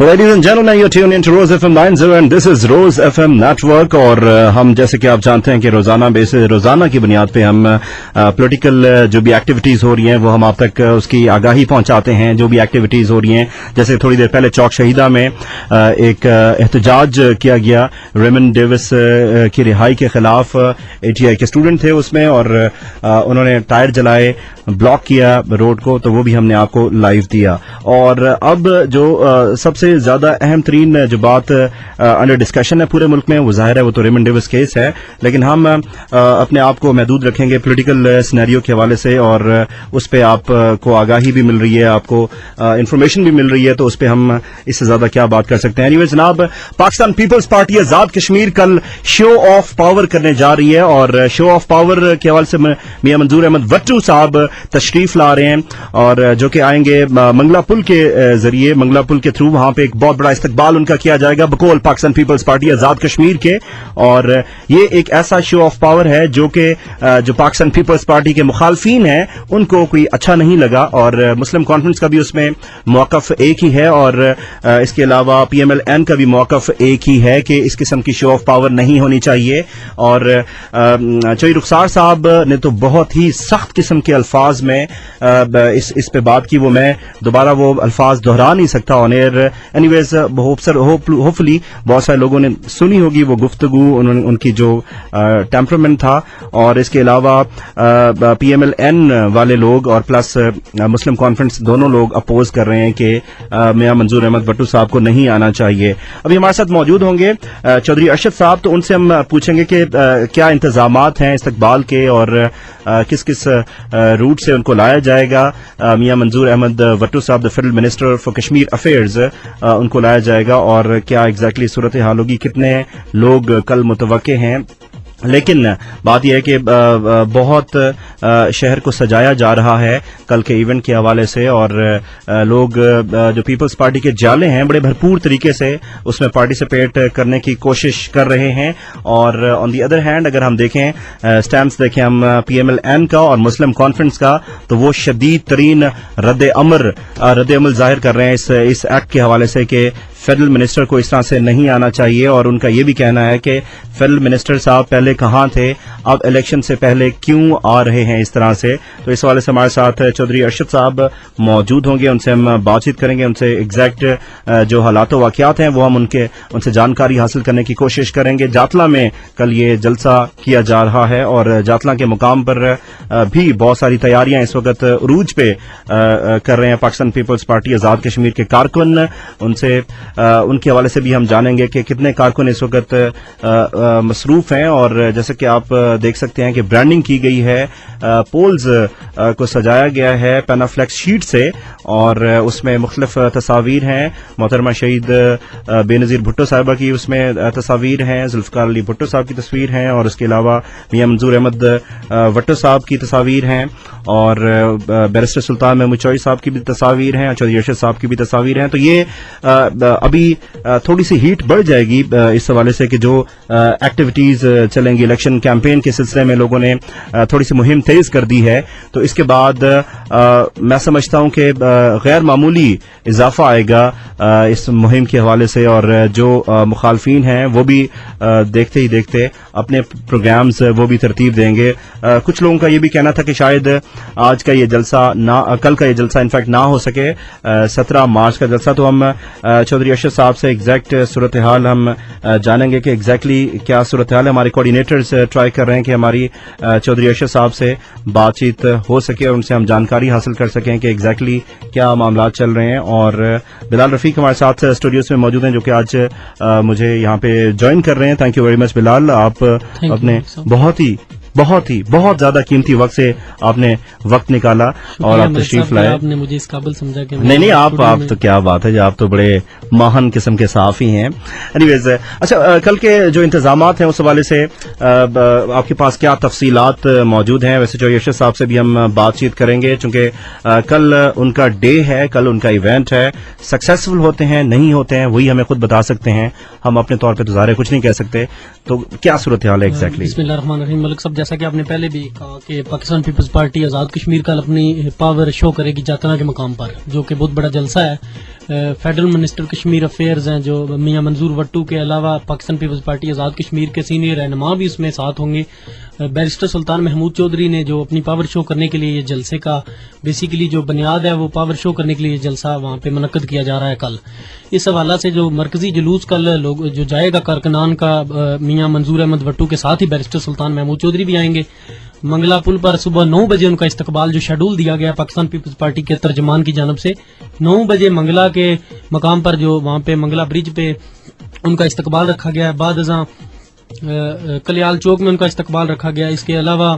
Ladies and gentlemen, you're tuned into Rose FM 90 and this is Rose FM Network. और हम जैसे कि आप जानते हैं कि रोजाना की बुनियाद पे हम पॉलिटिकल जो भी एक्टिविटीज हो रही हैं वो हम आप तक उसकी आगाही पहुंचाते हैं. जो भी एक्टिविटीज हो रही हैं, जैसे थोड़ी देर पहले चौक शहीदा में एक एहतजाज किया गया रेमंड डेविस की रिहाई के खिलाफ. ATI के स्टूडेंट थे उसमें और उन्होंने टायर जलाए, ब्लॉक किया रोड को, तो वो भी हमने आपको लाइव दिया. और अब जो सबसे ज्यादा अहम तरीन जो बात अंडर डिस्कशन है पूरे मुल्क में, वो जाहिर है वो तो रेमंड डेविस केस है, लेकिन हम अपने आप को महदूद रखेंगे पॉलिटिकल सिनेरियो के हवाले से और उस पर आपको आगाही भी मिल रही है, आपको इंफॉर्मेशन भी मिल रही है, तो उस पर हम इससे ज्यादा क्या बात कर सकते हैं. एनीवे जनाब, पाकिस्तान पीपल्स पार्टी आजाद कश्मीर कल शो ऑफ पावर करने जा रही है और शो ऑफ पावर के हवाले से मियां मंजूर अहमद वट्टू साहब तशरीफ ला रहे हैं और जो कि आएंगे मंगला पुल के जरिए, मंगला पुल के थ्रू वहां पे एक बहुत बड़ा इस्तकबाल उनका किया जाएगा बकौल पाकिस्तान पीपल्स पार्टी आजाद कश्मीर के. और ये एक ऐसा शो ऑफ पावर है जो कि जो पाकिस्तान पीपल्स पार्टी के मुखालफीन हैं उनको कोई अच्छा नहीं लगा और मुस्लिम कॉन्फ्रेंस का भी उसमें मौकफ एक ही है और इसके अलावा PMLN का भी मौकफ एक ही है कि इस किस्म की शो ऑफ पावर नहीं होनी चाहिए. और चौधरी रुखसार साहब ने तो बहुत ही सख्त किस्म के अल्फाज में इस पे बात की, वो मैं दोबारा वो अल्फाज दोहरा नहीं सकता ऑन एयर. एनीवेज होपफुली बहुत सारे लोगों ने सुनी होगी वो गुफ्तगू, उनकी जो टेम्परामेंट था. और इसके अलावा PMLN वाले लोग और प्लस मुस्लिम कॉन्फ्रेंस दोनों लोग अपोज कर रहे हैं कि मियां मंजूर अहमद वट्टू साहब को नहीं आना चाहिए. अभी हमारे साथ मौजूद होंगे चौधरी अरशद साहब, तो उनसे हम पूछेंगे कि क्या इंतजामात हैं इस्तकबाल के और किस किस रूट से उनको लाया जाएगा. मियां मंजूर अहमद वट्टू साहब the federal minister for Kashmir affairs, उनको लाया जाएगा और क्या एग्जैक्टली सूरत हाल होगी, कितने लोग कल मुतवक्के हैं. लेकिन बात यह है कि बहुत शहर को सजाया जा रहा है कल के इवेंट के हवाले से और लोग जो पीपल्स पार्टी के जाले हैं बड़े भरपूर तरीके से उसमें पार्टिसिपेट करने की कोशिश कर रहे हैं. और ऑन दी अदर हैंड अगर हम देखें स्टैम्प्स देखें हम PMLN का और मुस्लिम कॉन्फ्रेंस का, तो वो शदीद तरीन रद्द अमल जाहिर कर रहे हैं इस एक्ट के हवाले से कि फेडरल मिनिस्टर को इस तरह से नहीं आना चाहिए. और उनका ये भी कहना है कि फेडरल मिनिस्टर साहब पहले कहाँ थे, अब इलेक्शन से पहले क्यों आ रहे हैं इस तरह से. तो इस हवाले से हमारे साथ चौधरी अरशद साहब मौजूद होंगे, उनसे हम बातचीत करेंगे, उनसे एग्जैक्ट जो हालात वाक़यात हैं वो हम उनसे जानकारी हासिल करने की कोशिश करेंगे. जातला में कल ये जलसा किया जा रहा है और जातला के मुकाम पर भी बहुत सारी तैयारियां इस वक्त उरूज पे कर रहे हैं पाकिस्तान पीपल्स पार्टी आजाद कश्मीर के कारकुन. उनके हवाले से भी हम जानेंगे कि कितने कारकुन इस वक्त मसरूफ हैं. और जैसे कि आप देख सकते हैं कि ब्रांडिंग की गई है, पोल्स को सजाया गया है पैनाफ्लेक्स शीट से और उसमें मुख्तलिफ तस्वीर हैं. मोहतरमा शहीद बेनज़ीर भुट्टो साहिबा की उसमें तस्वीर हैं, जुल्फ़िकार अली भुट्टो साहब की तस्वीर हैं और उसके अलावा मियां मंजूर अहमद वट्टो साहब की तस्वीर हैं और बैरिस्टर सुल्तान महमूद चौधरी साहब की भी तस्वीर हैं, चौधरी अरशद साहब की भी तस्वीर हैं. तो ये अभी थोड़ी सी हीट बढ़ जाएगी इस हवाले से कि जो एक्टिविटीज चलेंगी इलेक्शन कैंपेन के सिलसिले में लोगों ने थोड़ी सी मुहिम तेज कर दी है. तो इसके बाद मैं समझता हूं कि गैर मामूली इजाफा आएगा इस मुहिम के हवाले से और जो मुखालफीन हैं वो भी देखते ही देखते अपने प्रोग्राम्स वो भी तरतीब देंगे. कुछ लोगों का ये भी कहना था कि शायद आज का ये जलसा कल का ये जलसा इनफैक्ट ना हो सके, 17 मार्च का जलसा. तो हम चौधरी अरशद साहब से एग्जैक्ट सूरत हाल हम जानेंगे कि एग्जैक्टली क्या सूरत हाल है. हमारे कोऑर्डिनेटर्स ट्राई कर रहे हैं कि हमारी चौधरी अरशद साहब से बातचीत हो सके और उनसे हम जानकारी हासिल कर सकें कि एग्जैक्टली क्या मामला चल रहे हैं. और बिलाल रफीक हमारे साथ स्टूडियोज में मौजूद हैं जो कि आज मुझे यहाँ पे ज्वाइन कर रहे हैं. Thank you very much Bilal, आप अपने बहुत ज्यादा कीमती वक्त से आपने वक्त निकाला और आप तशरीफ लाए. आपने मुझे इस काबिल समझा कि नहीं आप तो क्या बात है, आप तो बड़े महान किस्म के सहाफी हैं. एनीवेज, अच्छा कल के जो इंतजामात हैं उस हवाले से आपके पास क्या तफसीलात मौजूद हैं. वैसे चौधरी अरशद साहब से भी हम बातचीत करेंगे चूंकि कल उनका डे है, कल उनका इवेंट है. सक्सेसफुल होते हैं नहीं होते हैं वही हमें खुद बता सकते हैं, हम अपने तौर पर तो ज़ाहिर कुछ नहीं कह सकते. तो क्या सूरत हाल है एग्जैक्टली? बिस्मिल्लाहिर्रहमानिर्रहीम। मलिक साहब, जैसा جیسا کہ آپ نے پہلے بھی کہا کہ پاکستان پیپلز پارٹی آزاد کشمیر کل اپنی پاور شو کرے گی جاتنا کے مقام پر، جو کہ بہت بڑا جلسہ ہے. فیڈرل منسٹر کشمیر افیئرز ہیں جو میاں منظور وٹو کے علاوہ پاکستان پیپلز پارٹی آزاد کشمیر کے سینئر رہنما بھی اس میں ساتھ ہوں گے. بیرسٹر سلطان محمود چودھری نے جو اپنی پاور شو کرنے کے لیے یہ جلسے کا بیسیکلی جو بنیاد ہے وہ پاور شو کرنے کے لیے یہ جلسہ وہاں پہ منعقد کیا جا رہا ہے کل. اس حوالہ سے جو مرکزی جلوس کل لوگ جو جائے گا کارکنان کا، میاں منظور احمد وٹو کے ساتھ ہی بیرسٹر سلطان محمود چودھری بھی آئیں گے. منگلا پل پر صبح 9 بجے ان کا استقبال جو شیڈول دیا گیا پاکستان پیپلز پارٹی کے ترجمان کی جانب سے، 9 بجے منگلا کے مقام پر جو وہاں پہ منگلا برج پہ ان کا استقبال رکھا گیا ہے. بعد ازاں کلیال چوک میں ان کا استقبال رکھا گیا. اس کے علاوہ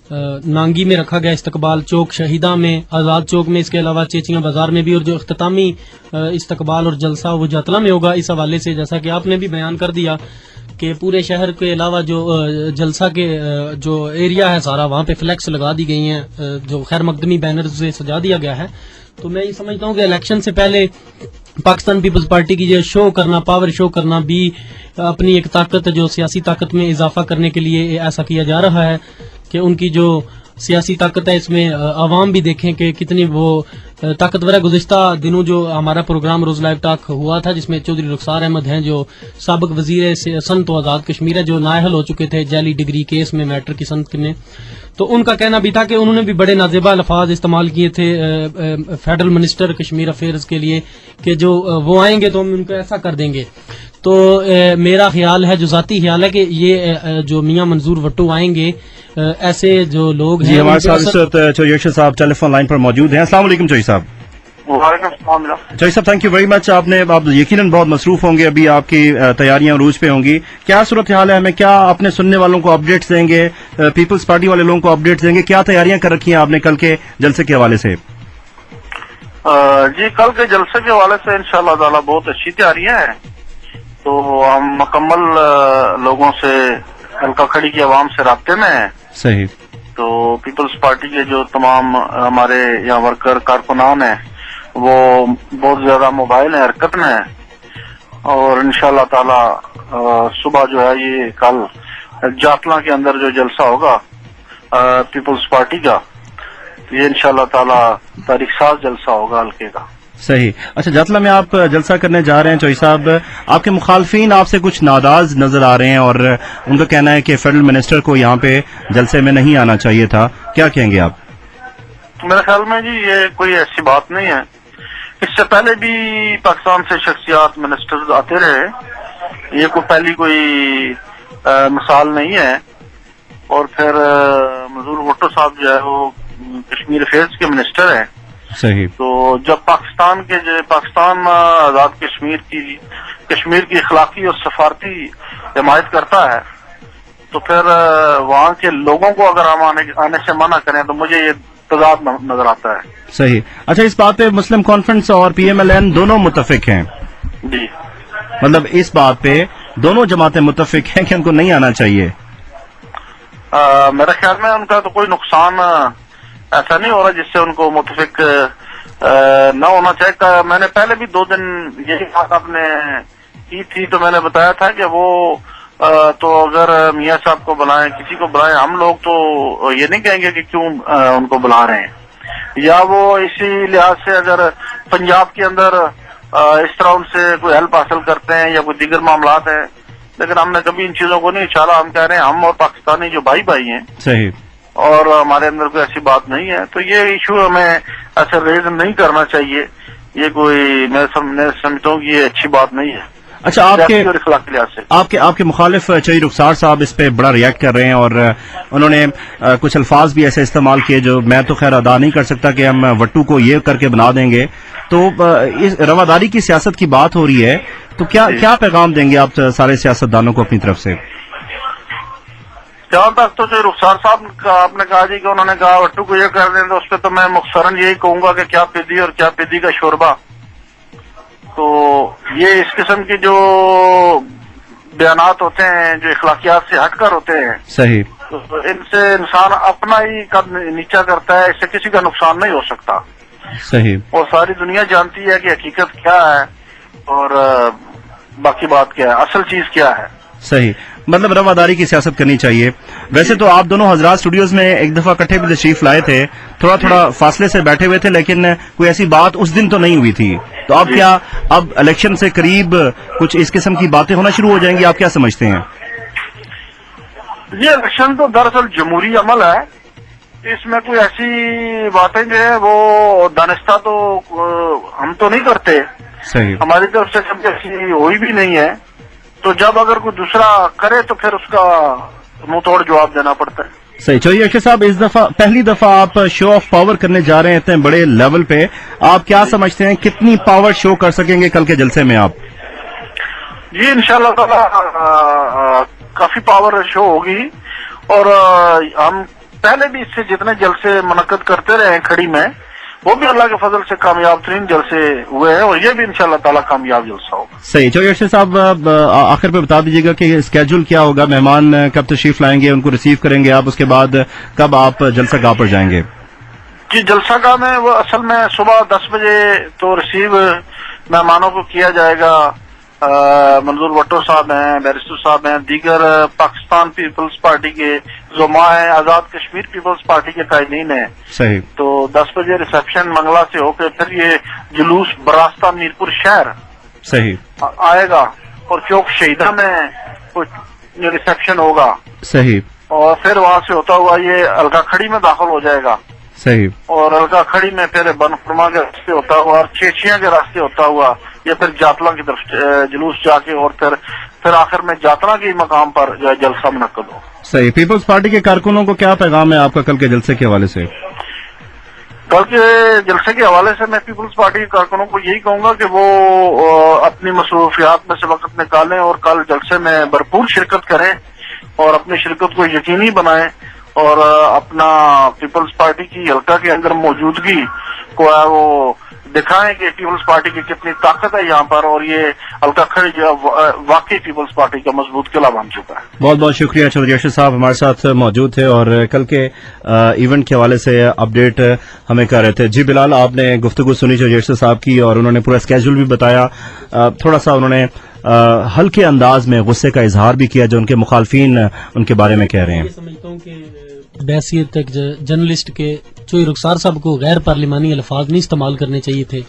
نانگی میں رکھا گیا استقبال، چوک شہیدہ میں، آزاد چوک میں، اس کے علاوہ چیچیاں بازار میں بھی، اور جو اختتامی استقبال اور جلسہ وہ جاتلا میں ہوگا. اس حوالے سے جیسا کہ آپ نے بھی بیان کر دیا کہ پورے شہر کے علاوہ جو جلسہ کے جو ایریا ہے سارا وہاں پہ فلیکس لگا دی گئی ہیں، جو خیر مقدمی بینر سے سجا دیا گیا ہے. تو میں یہ سمجھتا ہوں کہ الیکشن سے پہلے پاکستان پیپلز پارٹی کی یہ شو کرنا، پاور شو کرنا بھی اپنی ایک طاقت، جو سیاسی طاقت میں اضافہ کرنے کے لیے ایسا کیا جا رہا ہے کہ ان کی جو سیاسی طاقت ہے اس میں عوام بھی دیکھیں کہ کتنی وہ طاقتور ہے. گزشتہ دنوں جو ہمارا پروگرام روز لائیو ٹاک ہوا تھا جس میں چودھری رخسار احمد ہیں جو سابق وزیر سنت و آزاد کشمیر ہے، جو نااہل ہو چکے تھے جعلی ڈگری کیس میں میٹرک کی سنت میں، تو ان کا کہنا بھی تھا کہ انہوں نے بھی بڑے نازیبا الفاظ استعمال کیے تھے فیڈرل منسٹر کشمیر افیئرز کے لیے کہ جو وہ آئیں گے تو ہم ان کو ایسا کر دیں گے. تو میرا خیال ہے، جو ذاتی خیال ہے، کہ یہ جو میاں منظور وٹو آئیں گے، ایسے جو لوگ ہیں. جی ہمارے ساتھ اس وقت چویش صاحب ٹیلی فون لائن پر موجود ہیں. السلام علیکم چوئی صاحب. وعلیکم السلام. چوئی صاحب تھینک یو ویری مچ. آپ یقیناً بہت مصروف ہوں گے، ابھی آپ کی تیاریاں عروج پہ ہوں گی. کیا صورتحال ہے؟ ہمیں کیا اپنے سننے والوں کو اپڈیٹس دیں گے، پیپلز پارٹی والے لوگوں کو اپڈیٹس دیں گے؟ کیا تیاریاں کر رکھی ہیں آپ نے کل کے جلسے کے حوالے سے؟ جی کل کے جلسے کے حوالے سے انشاءاللہ تعالی بہت اچھی تیاریاں ہیں. تو ہم مکمل لوگوں سے، حلقہ کھڑی کی عوام سے رابطے میں ہیں. صحیح. تو پیپلز پارٹی کے جو تمام ہمارے یہاں ورکر کارکنان ہیں وہ بہت زیادہ موبائل حرکت میں ہیں، اور انشاءاللہ تعالی صبح جو ہے یہ کل جاتلا کے اندر جو جلسہ ہوگا پیپلز پارٹی کا، یہ انشاءاللہ تعالی تاریخ ساز جلسہ ہوگا حلقے کا. صحیح. اچھا جاتلا میں آپ جلسہ کرنے جا رہے ہیں چوئی صاحب، آپ کے مخالفین آپ سے کچھ ناراض نظر آ رہے ہیں اور ان کا کہنا ہے کہ فیڈرل منسٹر کو یہاں پہ جلسے میں نہیں آنا چاہیے تھا، کیا کہیں گے آپ؟ میرے خیال میں جی یہ کوئی ایسی بات نہیں ہے. اس سے پہلے بھی پاکستان سے شخصیات منسٹر آتے رہے، یہ کوئی پہلی کوئی مثال نہیں ہے. اور پھر منظور وٹو صاحب جو ہے وہ کشمیر افیئرز کے منسٹر ہیں. صحیح. تو جب پاکستان آزاد کشمیر کی اخلاقی اور سفارتی حمایت کرتا ہے تو پھر وہاں کے لوگوں کو اگر ہم آنے سے منع کریں تو مجھے یہ تضاد نظر آتا ہے. صحیح. اچھا اس بات پہ مسلم کانفرنس اور پی ایم ایل این دونوں متفق ہیں؟ جی مطلب اس بات پہ دونوں جماعتیں متفق ہیں کہ ان کو نہیں آنا چاہیے؟ میرے خیال میں ان کا تو کوئی نقصان ایسا نہیں ہو رہا جس سے ان کو متفق نہ ہونا چاہیے. میں نے پہلے بھی 2 دن یہی بات آپ نے کی تھی، تو میں نے بتایا تھا کہ وہ تو اگر میاں صاحب کو بلائیں، کسی کو بلائیں، ہم لوگ تو یہ نہیں کہیں گے کہ کیوں ان کو بلا رہے ہیں، یا وہ اسی لحاظ سے اگر پنجاب کے اندر اس طرح ان سے کوئی ہیلپ حاصل کرتے ہیں یا کوئی دیگر معاملات ہیں، لیکن ہم نے کبھی ان چیزوں کو نہیں اچھالا. ہم کہہ رہے ہیں ہم اور پاکستانی جو بھائی ہیں. صحیح. اور ہمارے اندر کوئی ایسی بات نہیں ہے. تو یہ ایشو ہمیں ایسا ریز نہیں کرنا چاہیے. یہ کوئی میں سمجھتا ہوں کہ یہ اچھی بات نہیں ہے. اچھا آپ کے مخالف چوئی رخسار صاحب اس پہ بڑا ریئیکٹ کر رہے ہیں اور انہوں نے کچھ الفاظ بھی ایسے استعمال کیے جو میں تو خیر ادا نہیں کر سکتا کہ ہم وٹو کو یہ کر کے بنا دیں گے. تو اس رواداری کی سیاست کی بات ہو رہی ہے تو کیا پیغام دیں گے آپ سارے سیاستدانوں کو اپنی طرف سے؟ جہاں تک تو رخسار صاحب کا آپ نے کہا جی کہ انہوں نے کہا وٹو کو یہ کر دیں، تو اس پہ تو میں مختصراً یہی کہوں گا کہ کیا پدی اور کیا پدی کا شوربہ. تو یہ اس قسم کی جو بیانات ہوتے ہیں جو اخلاقیات سے ہٹ کر ہوتے ہیں، صحیح، تو ان سے انسان اپنا ہی قد نیچا کرتا ہے، اس سے کسی کا نقصان نہیں ہو سکتا. صحیح. اور ساری دنیا جانتی ہے کہ حقیقت کیا ہے اور باقی بات کیا ہے، اصل چیز کیا ہے. صحیح. मतलब रवादारी की सियासत करनी चाहिए। वैसे तो आप दोनों हजरात स्टूडियोज में एक दफा इकट्ठे भी तशरीफ लाए थे, थोड़ा थोड़ा फासले से बैठे हुए थे, लेकिन कोई ऐसी बात उस दिन तो नहीं हुई थी। तो अब क्या अब इलेक्शन से करीब कुछ इस किस्म की बातें होना शुरू हो जाएंगी, आप क्या समझते हैं? ये इलेक्शन तो दरअसल जमहूरी अमल है, इसमें कोई ऐसी बातें जो है वो दानिस्ता तो हम तो नहीं करते, सही हमारी तरफ से कभी ऐसी हुई भी नहीं है। तो जब अगर कोई दूसरा करे तो फिर उसका मुंह तोड़ जवाब देना पड़ता है। सही। चलिए अक्षय साहब, इस दफा पहली दफा आप शो ऑफ पावर करने जा रहे हैं इतने बड़े लेवल पे, आप क्या समझते हैं कितनी पावर शो कर सकेंगे कल के जलसे में आप? जी इंशाल्लाह ताला काफी पावर शो होगी, और हम पहले भी इससे जितने जलसे मुनक्कद करते रहे हैं खड़ी में, वो भी अल्लाह के फजल से कामयाब तरीन जलसे हुए हैं, और ये भी इंशाल्लाह ताला कामयाब जलसा होगा। सही। चलिए अक्षय साहब, आखिर पे बता दीजिएगा कि स्केड्यूल क्या होगा, मेहमान कब तशरीफ लाएंगे, उनको रिसीव करेंगे आप, उसके बाद कब आप जलसा गाह पर जाएंगे? जी जलसा गाह में वो असल में सुबह 10 बजे तो रिसीव मेहमानों को किया जाएगा। मंजूर भट्टो साहब हैं, बैरिस्टर साहब हैं, दीगर पाकिस्तान पीपल्स पार्टी के ज़ुमा हैं, आजाद कश्मीर पीपल्स पार्टी के कायदीन हैं। सही। तो 10 बजे रिसेप्शन मंगला से होकर फिर ये जुलूस बरास्ता मीरपुर शहर सही आएगा, और चौक शहीदा में कुछ रिसेप्शन होगा। सही। और फिर वहां से होता हुआ ये अलका खड़ी में दाखिल हो जाएगा, सही। और अलका खड़ी में फिर बनफरमा के रास्ते होता हुआ और चेचिया के रास्ते होता हुआ या फिर जातला की तरफ जुलूस जाके, और फिर आखिर में जातला के मकाम पर जो है जलसा मुनक्कद हो। सही। पीपल्स पार्टी के कारकुनों को क्या पैगाम है आपका कल के जलसे के हवाले से? कल के जलसे के हवाले से मैं पीपल्स पार्टी के कारकुनों को यही कहूंगा कि वो अपनी मसरूफियात में से वक्त निकालें और कल जलसे में भरपूर शिरकत करें, और अपनी शिरकत को यकीनी बनाएं, और अपना पीपल्स पार्टी की हल्का के अंदर मौजूदगी को है वो दिखाएं कि पीपल्स पार्टी की कितनी ताकत है यहाँ पर, और ये हल्का खड़ी जो वाकई पीपल्स पार्टी का मजबूत किला बन चुका है। बहुत बहुत शुक्रिया चौधरी अरशद साहब, हमारे साथ मौजूद थे और कल के इवेंट के हवाले से अपडेट हमें कर रहे थे। जी बिलाल, आपने गुफ्तगू सुनी चौधरी अरशद साहब की, और उन्होंने पूरा स्केड्यूल भी बताया। थोड़ा सा उन्होंने हल्के अंदाज में गुस्से का इजहार भी किया जो उनके मुखालफीन उनके बारे में कह रहे हैं। समझता हूँ कि बैसियत एक जर्नलिस्ट के चोई रुखसार साहब को गैर पार्लिमानी अल्फाज नहीं इस्तेमाल करने चाहिए थे।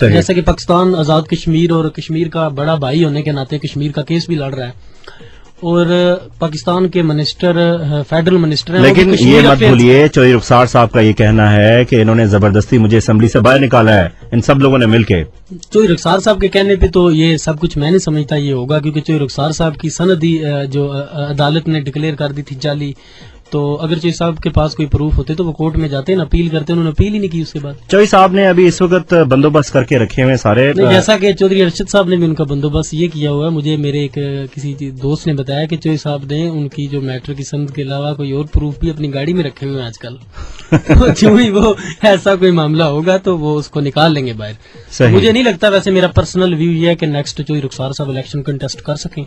जैसा कि पाकिस्तान आजाद कश्मीर और कश्मीर का बड़ा भाई होने के नाते कश्मीर का केस भी लड़ रहा है, और पाकिस्तान के मिनिस्टर फेडरल मिनिस्टर हैं, लेकिन ये मत भूलिए चौधरी रुखसार साहब का ये कहना है कि इन्होंने जबरदस्ती मुझे असेंबली से बाहर निकाला है, इन सब लोगों ने मिलके। चौधरी रुखसार साहब के कहने पे तो ये सब कुछ मैंने समझता ये होगा, क्योंकि चौधरी रुखसार साहब की सनदी जो अदालत ने डिक्लेयर कर दी थी जाली, तो अगर चौधरी साहब के पास कोई प्रूफ होते तो वो कोर्ट में जाते ना, अपील करते, उन्होंने अपील ही नहीं की उसके बाद। चौधरी साहब ने अभी इस वक्त बंदोबस्त करके रखे हुए सारे, जैसा कि चौधरी अरशद साहब ने भी उनका बंदोबस्त ये किया हुआ है। मुझे मेरे एक किसी दोस्त ने बताया कि चौधरी साहब ने उनकी जो मैटर की सनद के अलावा कोई और प्रूफ भी अपनी गाड़ी में रखे हुए हैं आजकल। तो जो ही वो ऐसा कोई मामला होगा तो वो उसको निकाल लेंगे बाहर। मुझे नहीं लगता, वैसे मेरा पर्सनल व्यू ये है कि नेक्स्ट चौधरी रुखसार साहब इलेक्शन कंटेस्ट कर सकें,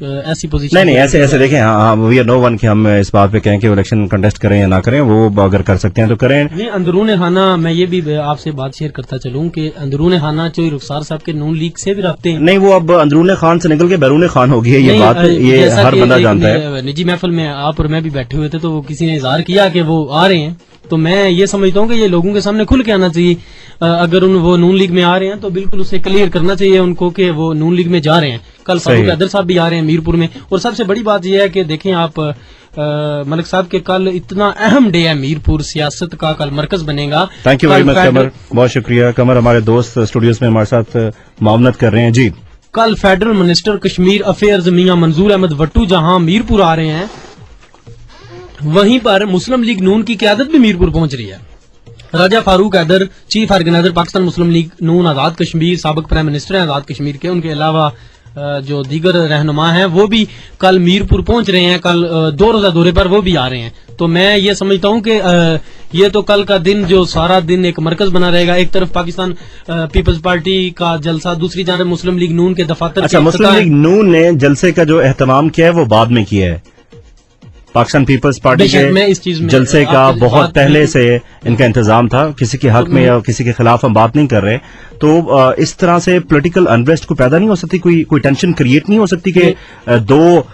ऐसी पोजीशन नहीं ऐसे देखें, हाँ वी आर नो वन कि हम इस बात पे कहें कि इलेक्शन कंटेस्ट करें या ना करें, वो अगर कर सकते हैं तो करें। नहीं, अंदरून खाना मैं ये भी आपसे बात शेयर करता चलूं कि अंदरून खाना चौधरी रुखसार साहब के नून लीग से भी रखते हैं। नहीं, वो अब अंदरून खान से निकल के बैरून खान हो गई है ये बात, ये हर बंदा जानता है। निजी महफिल में आप और मैं भी बैठे हुए थे तो वो किसी ने इजहार किया कि वो आ रहे हैं, तो मैं ये समझता हूँ कि ये लोगों के सामने खुल के आना चाहिए। अगर वो नून लीग में आ रहे हैं तो बिल्कुल उसे क्लियर करना चाहिए उनको कि वो नून लीग में जा रहे हैं। कल फारूक हैदर साहब भी आ रहे हैं मीरपुर में, और सबसे बड़ी बात यह है कि देखें आप मलिक साहब के कल इतना अहम डे है मीरपुर, सियासत का कल मरकज बनेगा। थैंक यू वेरी मच कमर, बहुत शुक्रिया कमर, हमारे दोस्त स्टूडियोज में हमारे साथ मामलत कर रहे हैं। जी, कल फेडरल मिनिस्टर कश्मीर अफेयर्स मियां मंजूर अहमद वट्टू जहां मीरपुर आ रहे हैं, वहीं पर मुस्लिम लीग नून की क़यादत भी मीरपुर पहुंच रही है। राजा फारूक हैदर चीफ ऑर्गेनाइजर पाकिस्तान मुस्लिम लीग नून आजाद कश्मीर, साबिक प्राइम मिनिस्टर हैं आजाद कश्मीर के, उनके अलावा जो दीगर रहनुमा हैं वो भी कल मीरपुर पहुंच रहे हैं। कल 2 रोजा दौरे पर वो भी आ रहे हैं। तो मैं ये समझता हूं कि ये तो कल का दिन जो सारा दिन एक मरकज बना रहेगा। एक तरफ पाकिस्तान पीपल्स पार्टी का जलसा, दूसरी जानब मुस्लिम लीग नून के दफातर। अच्छा, मुस्लिम लीग नून ने जलसे का जो एहतमाम किया है वो बाद में किया है। पाकिस्तान पीपल्स पार्टी के जलसे का बहुत पहले से इनका इंतजाम था। किसी के हक में या किसी के खिलाफ हम बात नहीं कर रहे, तो इस तरह से पॉलिटिकल अनरेस्ट को पैदा नहीं हो सकती, कोई टेंशन क्रिएट नहीं हो सकती कि दो